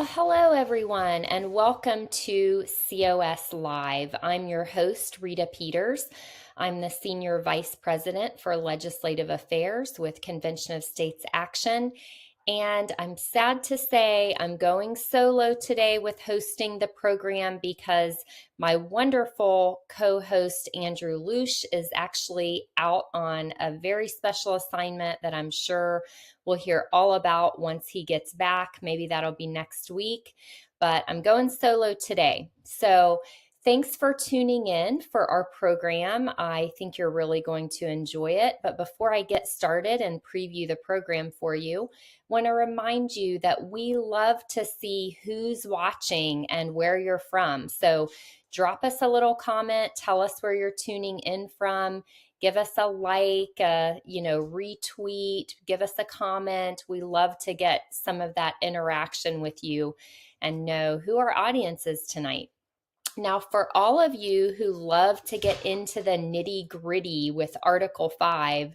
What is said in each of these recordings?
Well, hello everyone, and welcome to COS Live. I'm your host, Rita Peters. I'm the Senior Vice President for Legislative Affairs with Convention of States Action. And I'm sad to say I'm going solo today with hosting the program because my wonderful co-host Andrew Luce is actually out on a very special assignment that I'm sure we'll hear all about once he gets back. Maybe that'll be next week, but I'm going solo today. So thanks for tuning in for our program. I think you're really going to enjoy it. But before I get started and preview the program for you, want to remind you that we love to see who's watching and where you're from. So drop us a little comment, tell us where you're tuning in from, give us a like, retweet, give us a comment. We love to get some of that interaction with you and know who our audience is tonight. Now, for all of you who love to get into the nitty gritty with Article 5,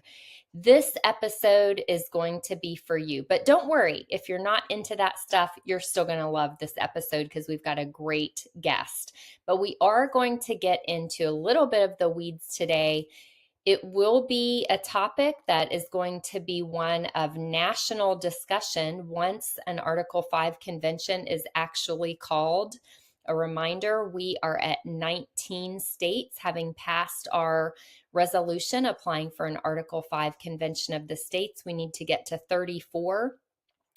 this episode is going to be for you. But don't worry, if you're not into that stuff, you're still going to love this episode because we've got a great guest. But we are going to get into a little bit of the weeds today. It will be a topic that is going to be one of national discussion once an Article 5 convention is actually called. A reminder, we are at 19 states having passed our resolution applying for an Article 5 convention of the states. We need to get to 34.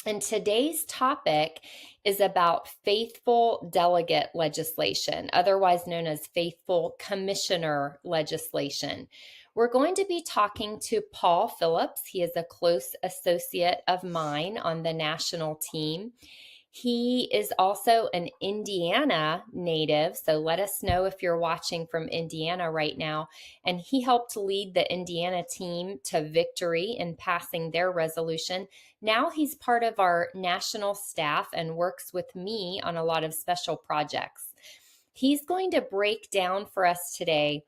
And today's topic is about faithful delegate legislation, otherwise known as faithful commissioner legislation. We're going to be talking to Paul Phillips. He is a close associate of mine on the national team. He is also an Indiana native, so let us know if you're watching from Indiana right now. And he helped lead the Indiana team to victory in passing their resolution. Now he's part of our national staff and works with me on a lot of special projects. He's going to break down for us today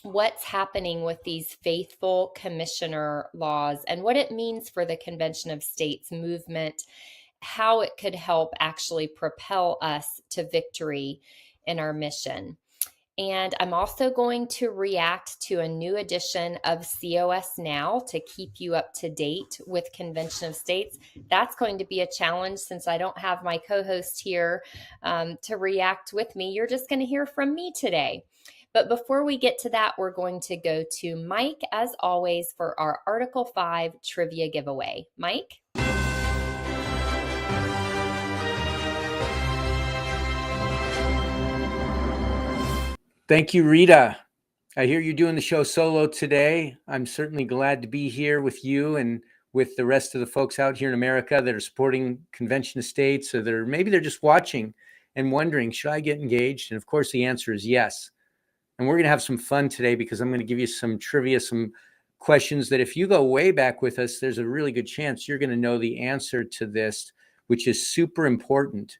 what's happening with these faithful commissioner laws and what it means for the Convention of States movement, how it could help actually propel us to victory in our mission. And I'm also going to react to a new edition of COS Now to keep you up to date with Convention of States. That's going to be a challenge since I don't have my co-host here to react with me. You're just going to hear from me today. But before we get to that, we're going to go to Mike, as always, for our Article 5 trivia giveaway. Mike? Thank you, Rita. I hear you're doing the show solo today. I'm certainly glad to be here with you and with the rest of the folks out here in America that are supporting Convention of States, or maybe they're just watching and wondering, should I get engaged? And of course, the answer is yes. And we're going to have some fun today because I'm going to give you some trivia, some questions that if you go way back with us, there's a really good chance you're going to know the answer to this, which is super important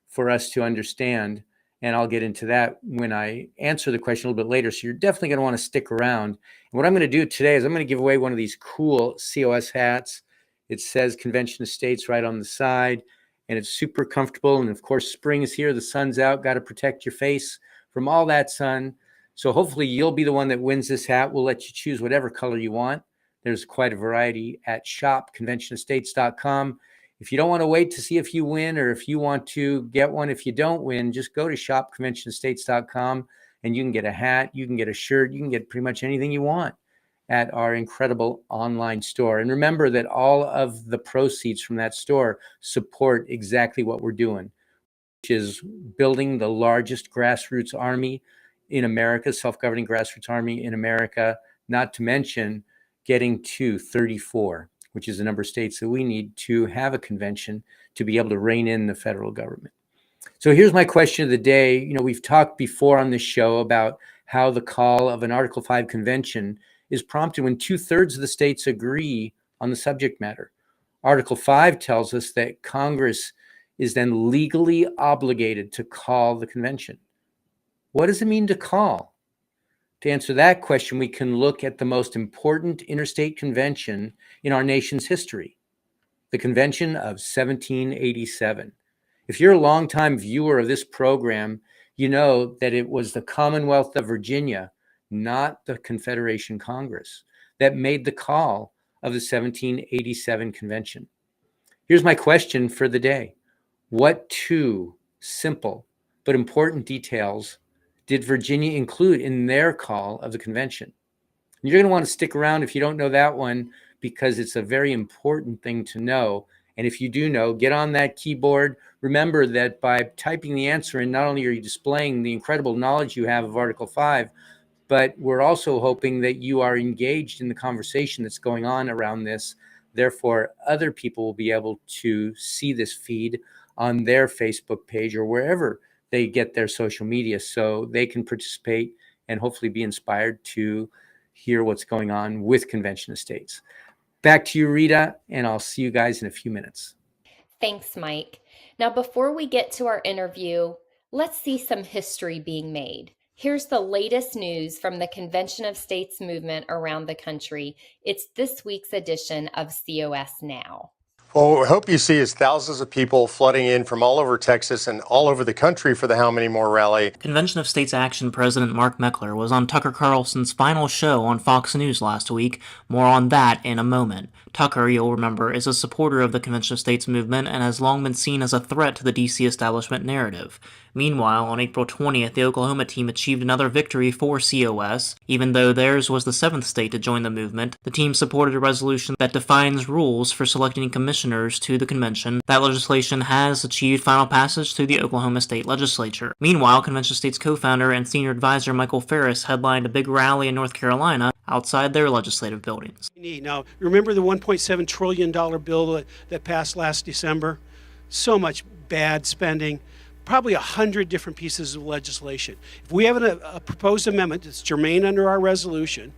for us to understand. And I'll get into that when I answer the question a little bit later. So you're definitely going to want to stick around. And what I'm going to do today is I'm going to give away one of these cool COS hats. It says Convention of States right on the side, and it's super comfortable. And of course, spring is here. The sun's out. Got to protect your face from all that sun. So hopefully you'll be the one that wins this hat. We'll let you choose whatever color you want. There's quite a variety at shopconventionofstates.com. If you don't want to wait to see if you win, or if you want to get one if you don't win, just go to shopconventionofstates.com and you can get a hat, you can get a shirt, you can get pretty much anything you want at our incredible online store. And remember that all of the proceeds from that store support exactly what we're doing, which is building the largest grassroots army in America, self-governing grassroots army in America, not to mention getting to 34. Which is the number of states that we need to have a convention to be able to rein in the federal government. So here's my question of the day. You know, we've talked before on this show about how the call of an Article 5 convention is prompted when 2/3 of the states agree on the subject matter. Article 5 tells us that Congress is then legally obligated to call the convention. What does it mean to call? To answer that question, we can look at the most important interstate convention in our nation's history, the Convention of 1787. If you're a longtime viewer of this program, you know that it was the Commonwealth of Virginia, not the Confederation Congress, that made the call of the 1787 convention. Here's my question for the day. What two simple but important details did Virginia include in their call of the convention? And you're going to want to stick around if you don't know that one, because it's a very important thing to know. And if you do know, get on that keyboard. Remember that by typing the answer in, not only are you displaying the incredible knowledge you have of Article 5, but we're also hoping that you are engaged in the conversation that's going on around this. Therefore, other people will be able to see this feed on their Facebook page or wherever they get their social media, so they can participate and hopefully be inspired to hear what's going on with Convention of States. Back to you, Rita, and I'll see you guys in a few minutes. Thanks, Mike. Now, before we get to our interview, let's see some history being made. Here's the latest news from the Convention of States movement around the country. It's this week's edition of COS Now. Well, what we hope you see is thousands of people flooding in from all over Texas and all over the country for the How Many More rally. Convention of States Action President Mark Meckler was on Tucker Carlson's final show on Fox News last week. More on that in a moment. Tucker, you'll remember, is a supporter of the Convention of States movement and has long been seen as a threat to the D.C. establishment narrative. Meanwhile, on April 20th, the Oklahoma team achieved another victory for COS. Even though theirs was the seventh state to join the movement, the team supported a resolution that defines rules for selecting commissioners to the convention. That legislation has achieved final passage through the Oklahoma State Legislature. Meanwhile, Convention of States co-founder and senior advisor Michael Ferris headlined a big rally in North Carolina outside their legislative buildings. Now, remember the $1.7 trillion bill that passed last December? So much bad spending. Probably 100 different pieces of legislation. If we have a proposed amendment that's germane under our resolution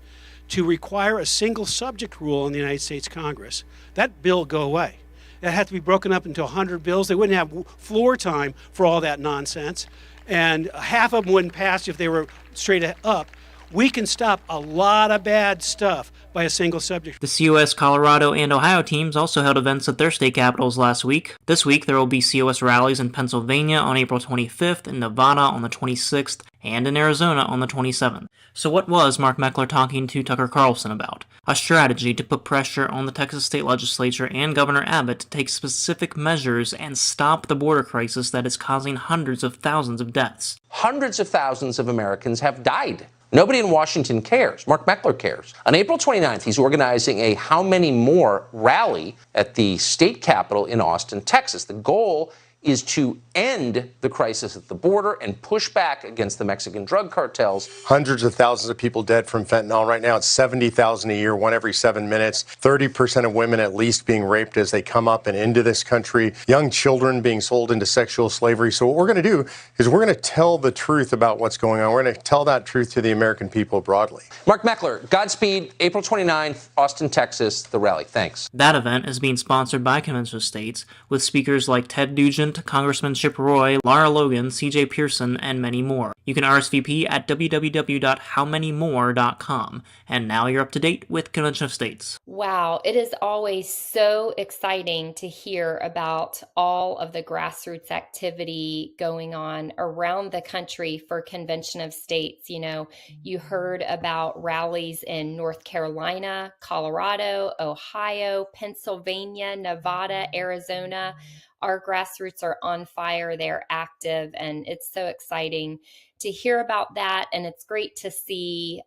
to require a single subject rule in the United States Congress, that bill would go away. That had to be broken up into 100 bills. They wouldn't have floor time for all that nonsense. And half of them wouldn't pass if they were straight up. We can stop a lot of bad stuff by a single subject. The COS, Colorado, and Ohio teams also held events at their state capitals last week. This week, there will be COS rallies in Pennsylvania on April 25th, in Nevada on the 26th, and in Arizona on the 27th. So what was Mark Meckler talking to Tucker Carlson about? A strategy to put pressure on the Texas state legislature and Governor Abbott to take specific measures and stop the border crisis that is causing hundreds of thousands of deaths. Hundreds of thousands of Americans have died. Nobody in Washington cares. Mark Meckler cares. On April 29th, he's organizing a How Many More rally at the state capitol in Austin, Texas. The goal is to end the crisis at the border and push back against the Mexican drug cartels. Hundreds of thousands of people dead from fentanyl. Right now, it's 70,000 a year, one every 7 minutes. 30% of women at least being raped as they come up and into this country. Young children being sold into sexual slavery. So what we're going to do is we're going to tell the truth about what's going on. We're going to tell that truth to the American people broadly. Mark Meckler, Godspeed, April 29th, Austin, Texas, the rally. Thanks. That event is being sponsored by Convention of States, with speakers like Ted Nugent, Congressman Chip Roy, Lara Logan, CJ Pearson, and many more. You can RSVP at www.howmanymore.com. And now you're up to date with Convention of States. Wow, it is always so exciting to hear about all of the grassroots activity going on around the country for Convention of States. You know, you heard about rallies in North Carolina, Colorado, Ohio, Pennsylvania, Nevada, Arizona. Our grassroots are on fire, they're active, and it's so exciting to hear about that. And it's great to see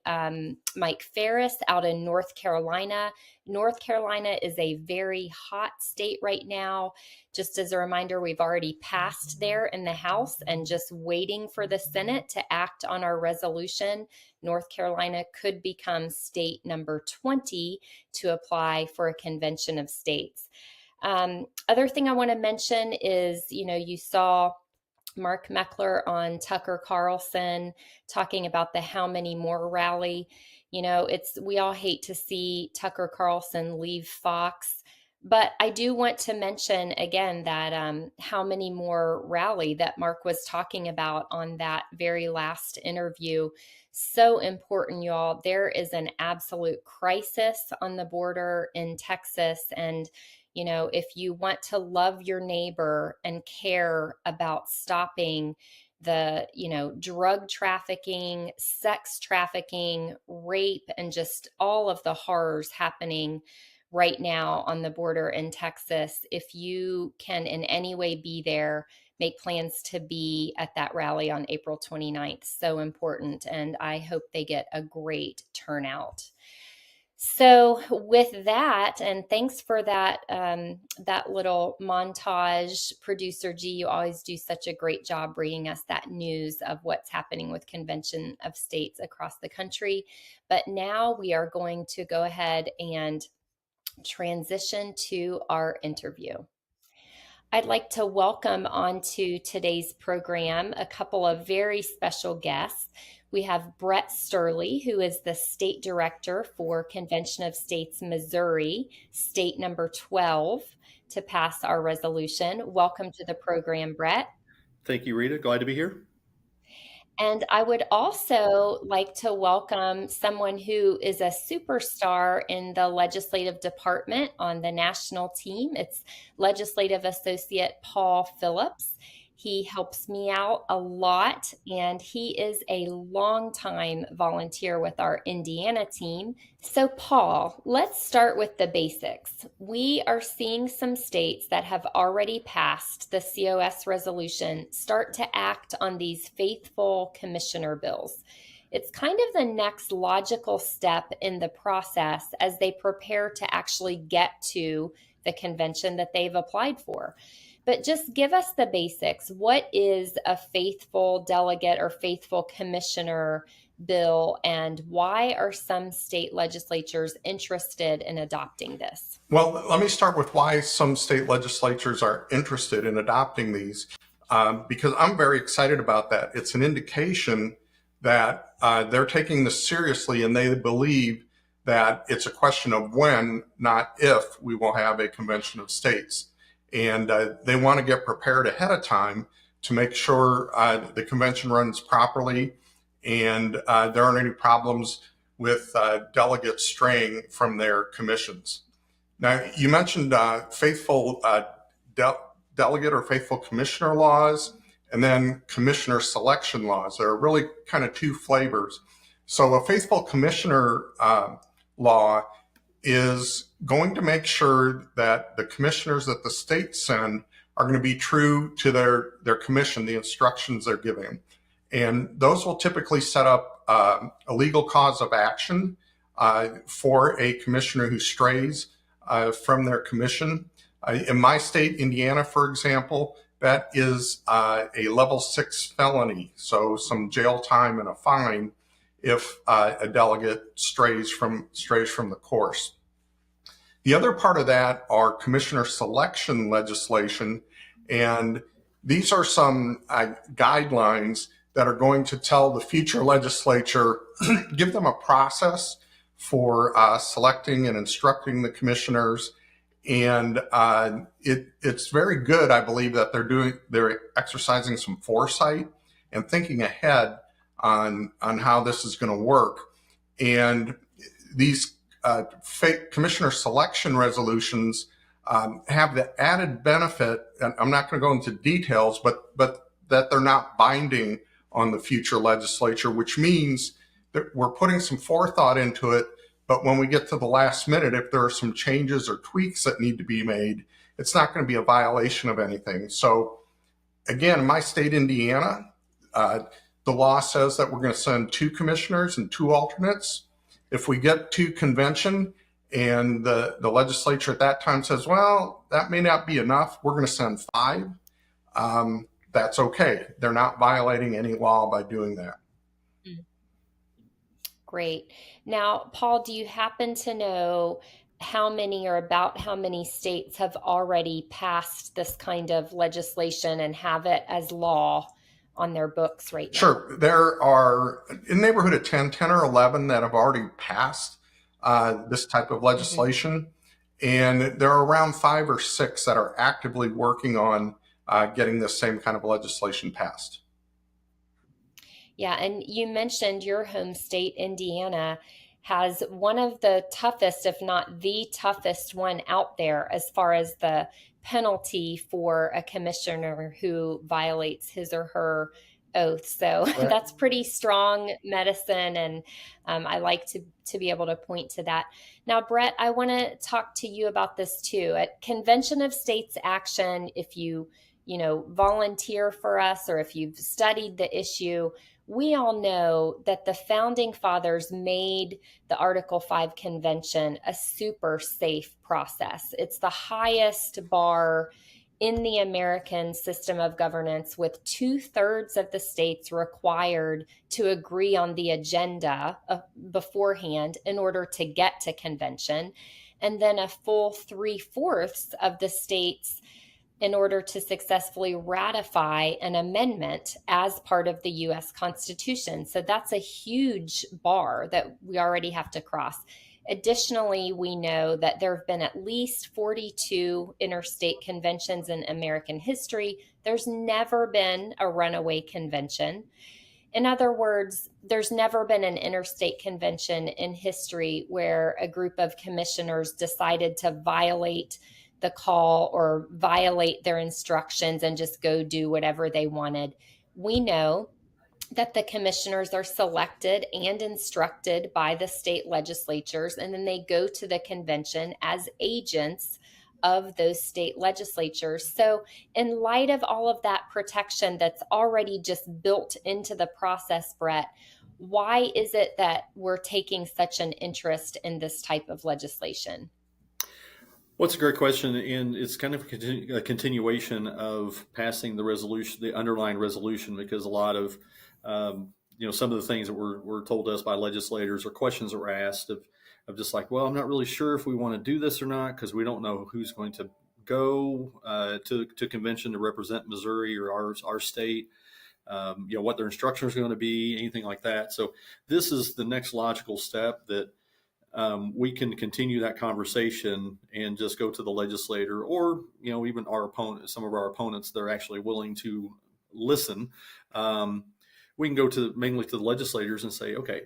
Mike Ferris out in North Carolina. North Carolina is a very hot state right now. Just as a reminder, we've already passed there in the House and just waiting for the Senate to act on our resolution. North Carolina could become state number 20 to apply for a Convention of States. Other thing I want to mention is, you know, you saw Mark Meckler on Tucker Carlson talking about the How Many More rally. You know, we all hate to see Tucker Carlson leave Fox, but I do want to mention again that How Many More rally that Mark was talking about on that very last interview. So important, y'all. There is an absolute crisis on the border in Texas. And, if you want to love your neighbor and care about stopping the, drug trafficking, sex trafficking, rape, and just all of the horrors happening right now on the border in Texas, if you can in any way be there, make plans to be at that rally on April 29th. So important. And I hope they get a great turnout. So with that, and thanks for that that little montage, Producer G. You always do such a great job bringing us that news of what's happening with Convention of States across the country. But now we are going to go ahead and transition to our interview. I'd like to welcome onto today's program a couple of very special guests. We have Brett Sturley, who is the state director for Convention of States Missouri, state number 12, to pass our resolution. Welcome to the program, Brett. Thank you, Rita. Glad to be here. And I would also like to welcome someone who is a superstar in the legislative department on the national team. It's Legislative Associate Paul Phillips. He helps me out a lot, and he is a longtime volunteer with our Indiana team. So, Paul, let's start with the basics. We are seeing some states that have already passed the COS resolution start to act on these faithful commissioner bills. It's kind of the next logical step in the process as they prepare to actually get to the convention that they've applied for. But just give us the basics. What is a faithful delegate or faithful commissioner bill, and why are some state legislatures interested in adopting this? Well, let me start with why some state legislatures are interested in adopting these, because I'm very excited about that. It's an indication that they're taking this seriously, and they believe that it's a question of when, not if, we will have a convention of states. And they want to get prepared ahead of time to make sure the convention runs properly and there aren't any problems with delegates straying from their commissions. Now, you mentioned faithful delegate or faithful commissioner laws, and then commissioner selection laws. There are really kind of two flavors. So a faithful commissioner law is going to make sure that the commissioners that the state send are going to be true to their commission, the instructions they're giving. And those will typically set up a legal cause of action for a commissioner who strays from their commission. In my state, Indiana, for example, that is a level 6 felony, so some jail time and a fine if a delegate strays from the course. The other part of that are commissioner selection legislation, and these are some guidelines that are going to tell the future legislature, give them a process for selecting and instructing the commissioners. And it's very good, I believe, that they're exercising some foresight and thinking ahead on how this is going to work. And these commissioner selection resolutions have the added benefit, and I'm not going to go into details, but that they're not binding on the future legislature, which means that we're putting some forethought into it. But when we get to the last minute, if there are some changes or tweaks that need to be made, it's not going to be a violation of anything. So again, in my state, Indiana, the law says that we're going to send 2 commissioners and 2 alternates. If we get to convention and the legislature at that time says, well, that may not be enough, we're going to send 5, that's okay. They're not violating any law by doing that. Great. Now, Paul, do you happen to know how many or about how many states have already passed this kind of legislation and have it as law on their books right now? Sure. There are in the neighborhood of 10 or 11 that have already passed this type of legislation. Mm-hmm. And there are around 5 or 6 that are actively working on getting this same kind of legislation passed. Yeah, and you mentioned your home state, Indiana, has one of the toughest, if not the toughest one out there as far as the penalty for a commissioner who violates his or her oath. So that's pretty strong medicine, and I like to be able to point to that. Now, Brett, I want to talk to you about this too. At Convention of States Action, if you know, volunteer for us or if you've studied the issue, we all know that the founding fathers made the Article 5 convention a super safe process. It's the highest bar in the American system of governance, with 2/3 of the states required to agree on the agenda beforehand in order to get to convention, and then a full 3/4 of the states in order to successfully ratify an amendment as part of the US Constitution. So that's a huge bar that we already have to cross. Additionally, we know that there have been at least 42 interstate conventions in American history. There's never been a runaway convention. In other words, there's never been an interstate convention in history where a group of commissioners decided to violate the call or violate their instructions and just go do whatever they wanted. We know that the commissioners are selected and instructed by the state legislatures, and then they go to the convention as agents of those state legislatures. So, in light of all of that protection that's already just built into the process, Brett, why is it that we're taking such an interest in this type of legislation? Well, it's a great question, and it's kind of a continuation of passing the resolution, the underlying resolution, because a lot of, some of the things that were told to us by legislators or questions that were asked of just like, well, I'm not really sure if we want to do this or not because we don't know who's going to go to convention to represent Missouri or our state. What their instructions are going to be, anything like that. So this is the next logical step that we can continue that conversation and just go to the legislator, or even our opponent, some of our opponents, they're actually willing to listen. We can go mainly to the legislators and say, okay,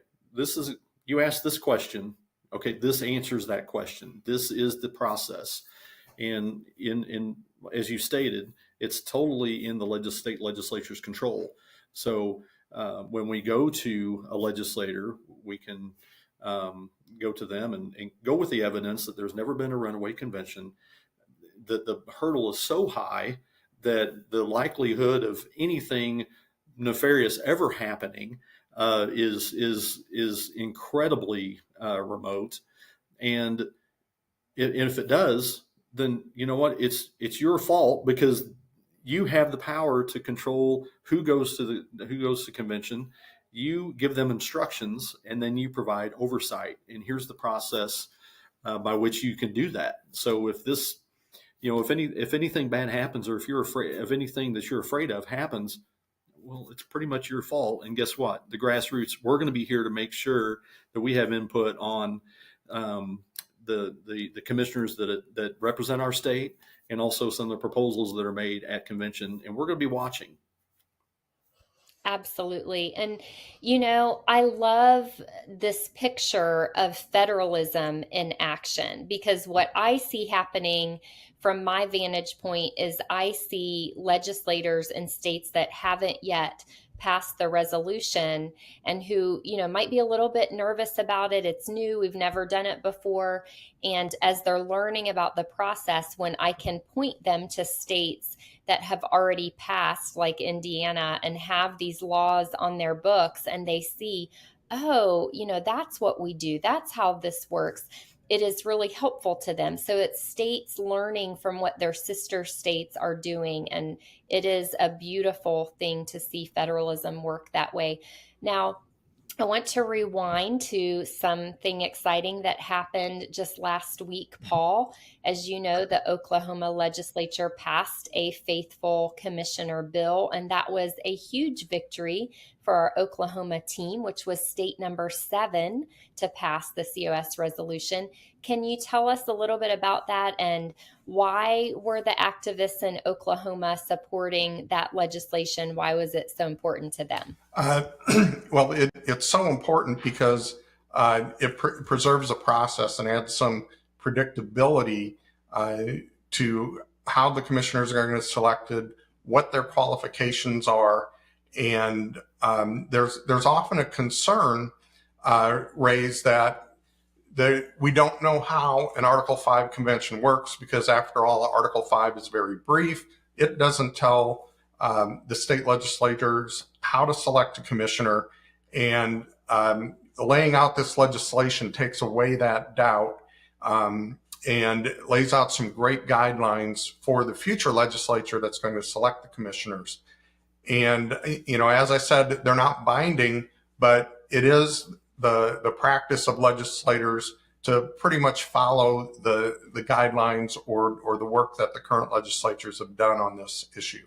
you asked this question. Okay, this answers that question. This is the process, and in as you stated, it's totally in the state legislature's control. So when we go to a legislator, we can go to them and go with the evidence that there's never been a runaway convention, that the hurdle is so high that the likelihood of anything nefarious ever happening is incredibly remote. And if it does, then you know what? It's your fault, because you have the power to control who goes to convention. You give them instructions, and then you provide oversight. And here's the process by which you can do that. So if this, if anything bad happens, or if you're afraid of anything that you're afraid of happens, well, it's pretty much your fault. And guess what? The grassroots, we're going to be here to make sure that we have input on the commissioners that represent our state, and also some of the proposals that are made at convention. And we're going to be watching. Absolutely. And, I love this picture of federalism in action, because what I see happening from my vantage point is I see legislators in states that haven't yet passed the resolution and who, might be a little bit nervous about it. It's new. We've never done it before. And as they're learning about the process, when I can point them to states that have already passed, like Indiana, and have these laws on their books, and they see, oh, that's what we do. That's how this works. It is really helpful to them. So it's states learning from what their sister states are doing. And it is a beautiful thing to see federalism work that way. Now, I want to rewind to something exciting that happened just last week, Paul. As you know, the Oklahoma legislature passed a faithful commissioner bill, and that was a huge victory for our Oklahoma team, which was state number 7 to pass the COS resolution. Can you tell us a little bit about that, and why were the activists in Oklahoma supporting that legislation? Why was it so important to them? Well, it's so important because it preserves a process and adds some predictability to how the commissioners are going to get selected, what their qualifications are, and there's often a concern raised that we don't know how an Article 5 convention works, because after all, Article 5 is very brief. It doesn't tell the state legislators how to select a commissioner, and laying out this legislation takes away that doubt and lays out some great guidelines for the future legislature that's going to select the commissioners. And, you know, as I said, they're not binding, but it is the practice of legislators to pretty much follow the guidelines or the work that the current legislatures have done on this issue.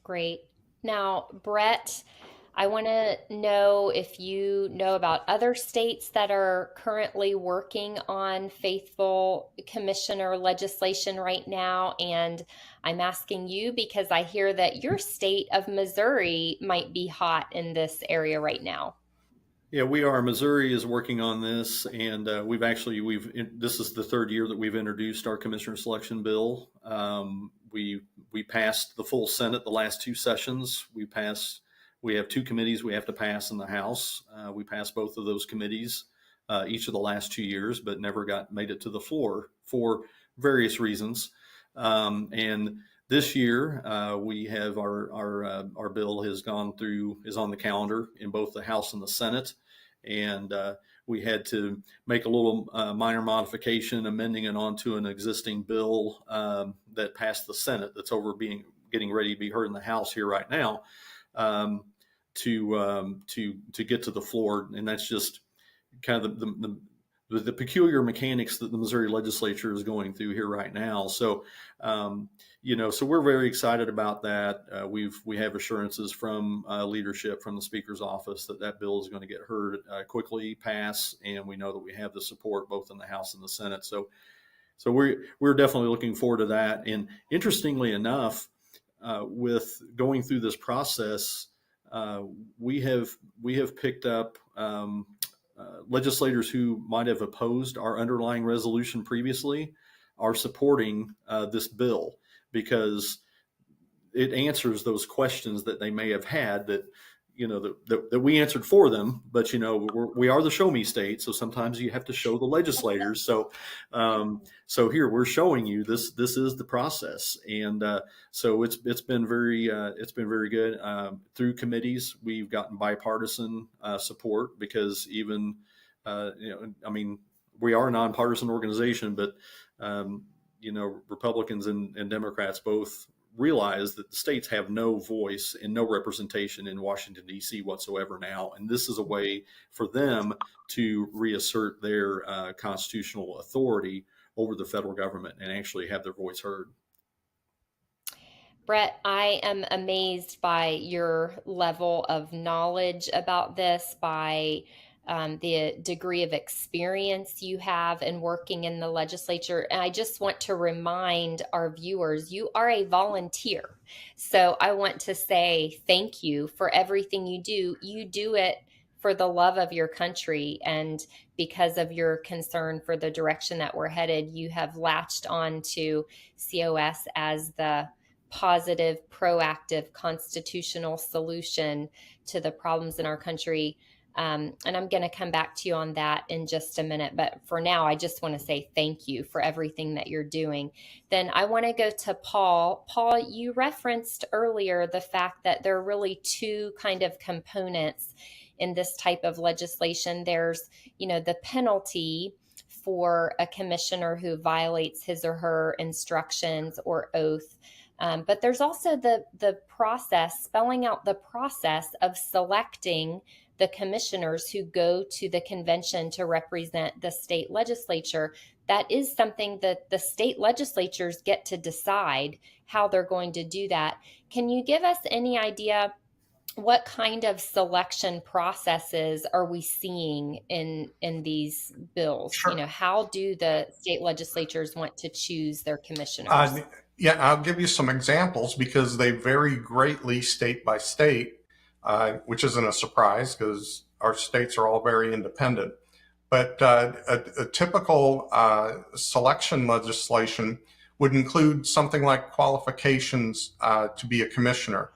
Great. Now, Brett, I want to know if you know about other states that are currently working on faithful commissioner legislation right now. And I'm asking you because I hear that your state of Missouri might be hot in this area right now. Yeah, we are. Missouri is working on this, and this is the third year that we've introduced our commissioner selection bill. We passed the full Senate the last 2 sessions. We have 2 committees we have to pass in the House. We passed both of those committees each of the last 2 years, but never made it to the floor for various reasons. And this year, we have our bill is on the calendar in both the House and the Senate, and we had to make a little minor modification, amending it onto an existing bill that passed the Senate that's getting ready to be heard in the House here right now, to get to the floor, and that's just kind of the peculiar mechanics that the Missouri legislature is going through here right now. So, so we're very excited about that. We have assurances from leadership from the Speaker's office that bill is going to get heard quickly, pass, and we know that we have the support both in the House and the Senate. So we're definitely looking forward to that. And interestingly enough, with going through this process, we have picked up legislators who might have opposed our underlying resolution previously are supporting this bill, because it answers those questions that they may have had that we answered for them. But we are the show me state, so sometimes you have to show the legislators. So here we're showing you this is the process, and so it's been very good through committees. We've gotten bipartisan support, because even we are a nonpartisan organization, but Republicans and Democrats both realize that the states have no voice and no representation in Washington, D.C. whatsoever now. And this is a way for them to reassert their constitutional authority over the federal government and actually have their voice heard. Brett, I am amazed by your level of knowledge about this, by the degree of experience you have in working in the legislature. And I just want to remind our viewers, you are a volunteer. So I want to say thank you for everything you do. You do it for the love of your country, and because of your concern for the direction that we're headed, you have latched on to COS as the positive, proactive, constitutional solution to the problems in our country. And I'm going to come back to you on that in just a minute. But for now, I just want to say thank you for everything that you're doing. Then I want to go to Paul. Paul, you referenced earlier the fact that there are really 2 kind of components in this type of legislation. There's, the penalty for a commissioner who violates his or her instructions or oath. But there's also the process, spelling out the process of selecting the commissioners who go to the convention to represent the state legislature. That is something that the state legislatures get to decide how they're going to do that. Can you give us any idea what kind of selection processes are we seeing in these bills? Sure. How do the state legislatures want to choose their Uh, commissioners? yeah, I'll give you some examples because they vary greatly state by state, which isn't a surprise because our states are all very independent. But a typical selection legislation would include something like qualifications to be a commissioner,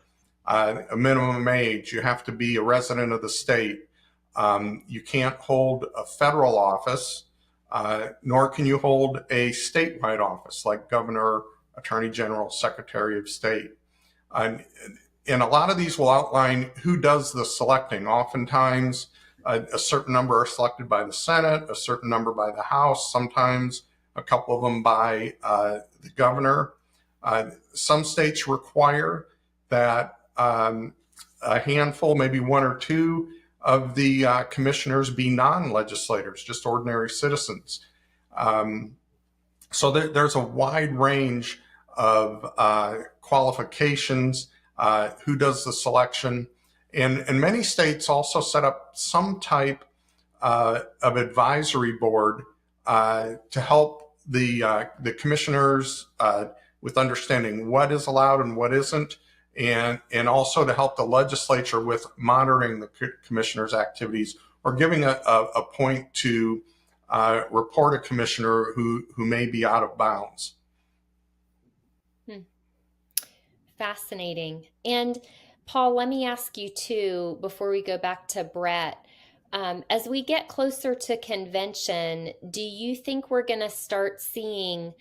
a minimum age, you have to be a resident of the state, you can't hold a federal office, nor can you hold a statewide office like governor, attorney general, secretary of state. And a lot of these will outline who does the selecting. Oftentimes, a certain number are selected by the Senate, a certain number by the House, sometimes a couple of them by the governor. Some states require that a handful, maybe one or two of the commissioners be non-legislators, just ordinary citizens. So there's a wide range of qualifications, who does the selection. And many states also set up some type of advisory board to help the commissioners with understanding what is allowed and what isn't, and also to help the legislature with monitoring the commissioner's activities or giving a point to report a commissioner who may be out of bounds. Fascinating. And Paul, let me ask you too, before we go back to Brett, as we get closer to convention, do you think we're going to start seeing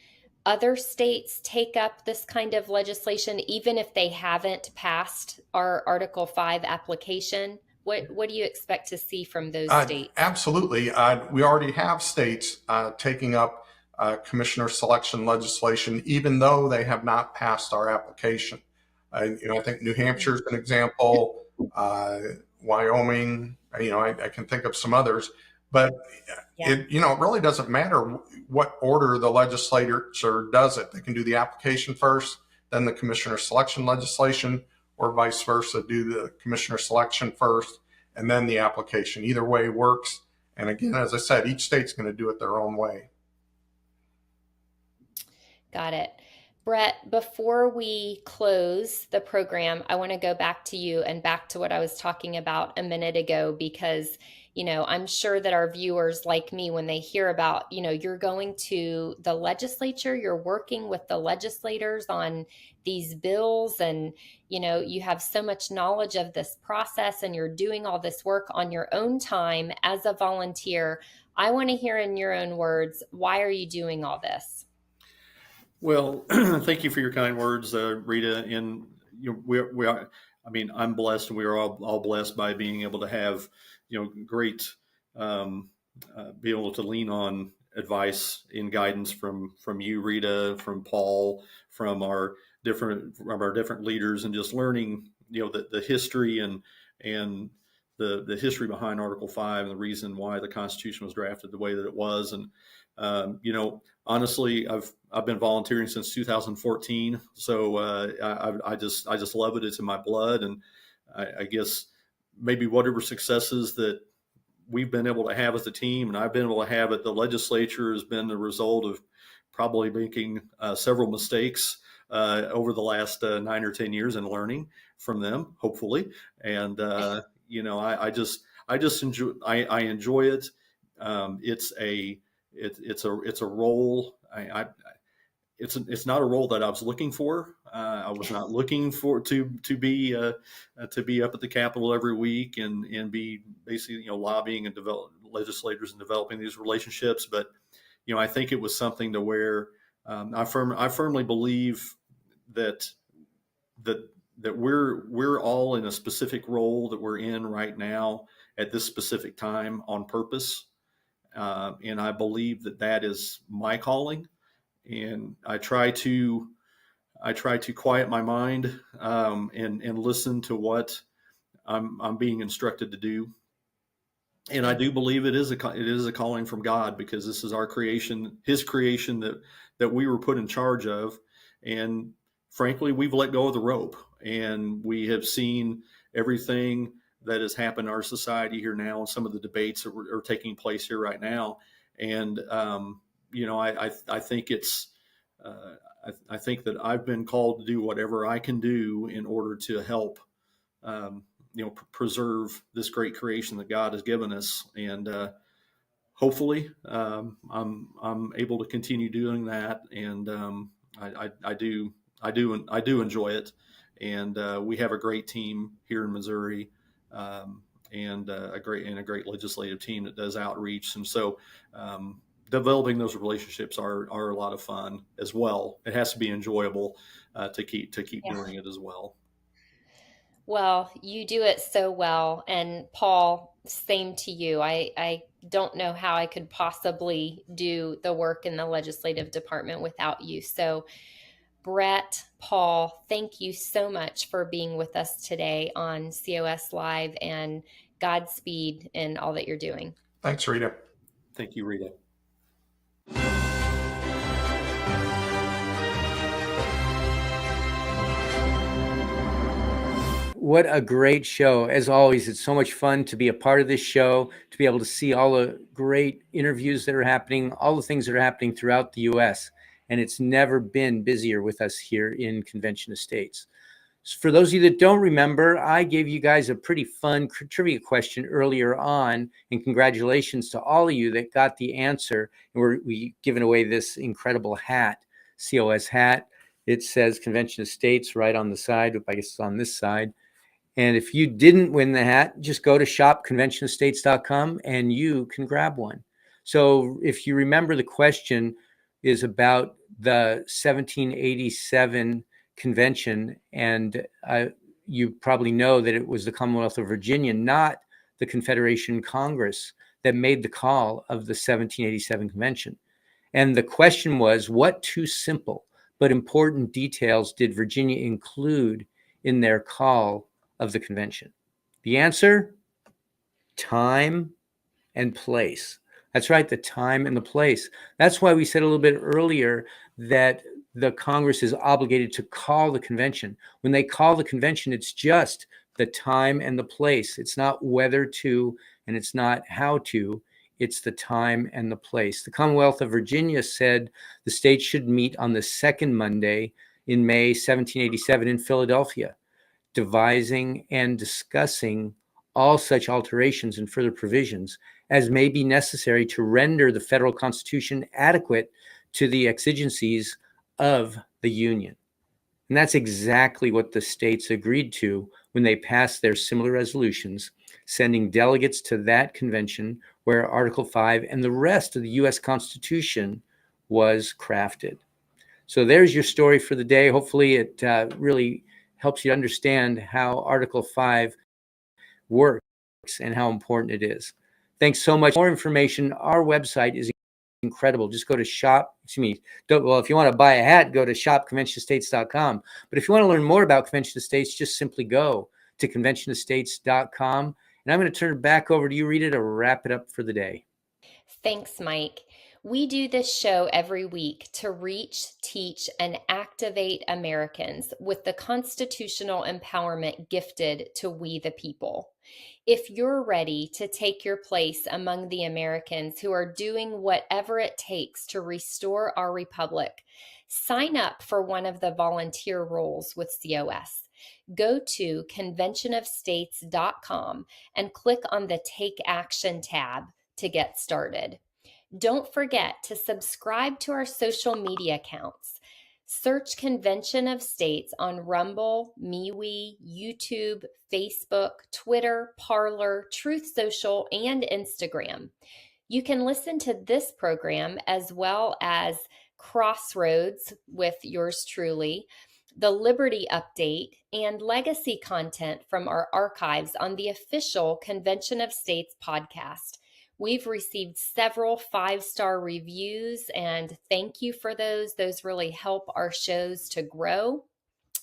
other states take up this kind of legislation, even if they haven't passed our Article 5 application? What do you expect to see from those states? Absolutely. We already have states taking up commissioner selection legislation, even though they have not passed our application. I think New Hampshire is an example, Wyoming, I can think of some others, but it really doesn't matter what order the legislature does it. They can do the application first, then the commissioner selection legislation, or vice versa, do the commissioner selection first, and then the application. Either way works. And again, as I said, each state's going to do it their own way. Got it. Brett, before we close the program, I want to go back to you and back to what I was talking about a minute ago, because, I'm sure that our viewers like me, when they hear about, you're going to the legislature, you're working with the legislators on these bills, and, you have so much knowledge of this process and you're doing all this work on your own time as a volunteer. I want to hear in your own words, why are you doing all this? Well, thank you for your kind words, Rita. And we are. I mean, I'm blessed, and we are all blessed by being able to have, great, be able to lean on advice and guidance from you, Rita, from Paul, from our different leaders, and just learning, the history and the history behind Article 5 and the reason why the Constitution was drafted the way that it was. And honestly, I've been volunteering since 2014, so I just love it. It's in my blood, and I guess maybe whatever successes that we've been able to have as a team, and I've been able to have at the legislature, has been the result of probably making several mistakes over the last 9 or 10 years and learning from them, hopefully. And I just enjoy it. It's a role. It's not a role that I was looking for. I was not looking for to be up at the Capitol every week and be basically lobbying and develop legislators and developing these relationships. But I think it was something to where I firmly believe that we're all in a specific role that we're in right now at this specific time on purpose. And I believe that is my calling, and I try to quiet my mind and listen to what I'm being instructed to do. And I do believe it is a calling from God, because this is our creation, His creation that we were put in charge of. And frankly, we've let go of the rope, and we have seen everything that has happened in our society here now, and some of the debates that are taking place here right now. And I think it's I think that I've been called to do whatever I can do in order to help preserve this great creation that God has given us, and hopefully I'm able to continue doing that. And I do enjoy it, and we have a great team here in Missouri, and a great legislative team that does outreach, and so developing those relationships are a lot of fun as well. It has to be enjoyable to keep doing it as well. Well, you do it so well. And Paul, same to you. I don't know how I could possibly do the work in the legislative department without you. So, Brett, Paul, thank you so much for being with us today on COS Live, and Godspeed in all that you're doing. Thanks, Rita. Thank you, Rita. What a great show. As always, it's so much fun to be a part of this show, to be able to see all the great interviews that are happening, all the things that are happening throughout the U.S. And it's never been busier with us here in Convention of States. So for those of you that don't remember, I gave you guys a pretty fun trivia question earlier on, and congratulations to all of you that got the answer. And we giving away this incredible hat, COS hat. It says Convention of States right on the side. I guess it's on this side. And if you didn't win the hat, just go to shopconventionofstates.com and you can grab one. So if you remember, the question is about the 1787 convention, and you probably know that it was the Commonwealth of Virginia, not the Confederation Congress, that made the call of the 1787 convention. And the question was, what two simple but important details did Virginia include in their call of the convention? The answer: time and place. That's right, the time and the place. That's why we said a little bit earlier that the Congress is obligated to call the convention. When they call the convention, it's just the time and the place. It's not whether to, and it's not how to. It's the time and the place. The Commonwealth of Virginia said the states should meet on the second Monday in May 1787 in Philadelphia, devising and discussing all such alterations and further provisions as may be necessary to render the federal constitution adequate to the exigencies of the Union. And that's exactly what the states agreed to when they passed their similar resolutions, sending delegates to that convention where Article 5 and the rest of the U.S. Constitution was crafted. So there's your story for the day. Hopefully it really helps you understand how Article 5 works and how important it is. Thanks so much. For more information, our website is incredible. Just go to if you want to buy a hat, go to shopconventionofstates.com. But if you want to learn more about Convention of States, just simply go to conventionofstates.com. And I'm going to turn it back over to you, Rita, to wrap it up for the day. Thanks, Mike. We do this show every week to reach, teach, and activate Americans with the constitutional empowerment gifted to we the people. If you're ready to take your place among the Americans who are doing whatever it takes to restore our republic, sign up for one of the volunteer roles with COS. Go to conventionofstates.com and click on the Take Action tab to get started. Don't forget to subscribe to our social media accounts. Search Convention of States on Rumble, MeWe, YouTube, Facebook, Twitter, Parler, Truth Social, and Instagram. You can listen to this program as well as Crossroads with yours truly, the Liberty Update, and legacy content from our archives on the official Convention of States podcast. We've received several 5-star reviews, and thank you for those. Those really help our shows to grow.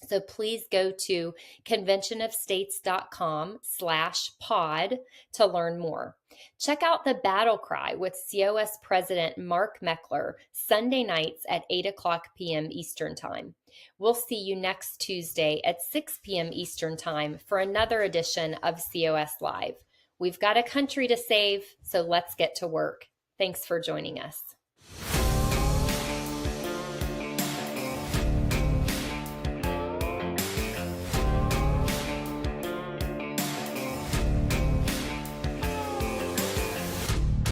So please go to conventionofstates.com/pod to learn more. Check out the Battle Cry with COS President Mark Meckler Sunday nights at 8 p.m. Eastern Time. We'll see you next Tuesday at 6 p.m. Eastern Time for another edition of COS Live. We've got a country to save, so let's get to work. Thanks for joining us.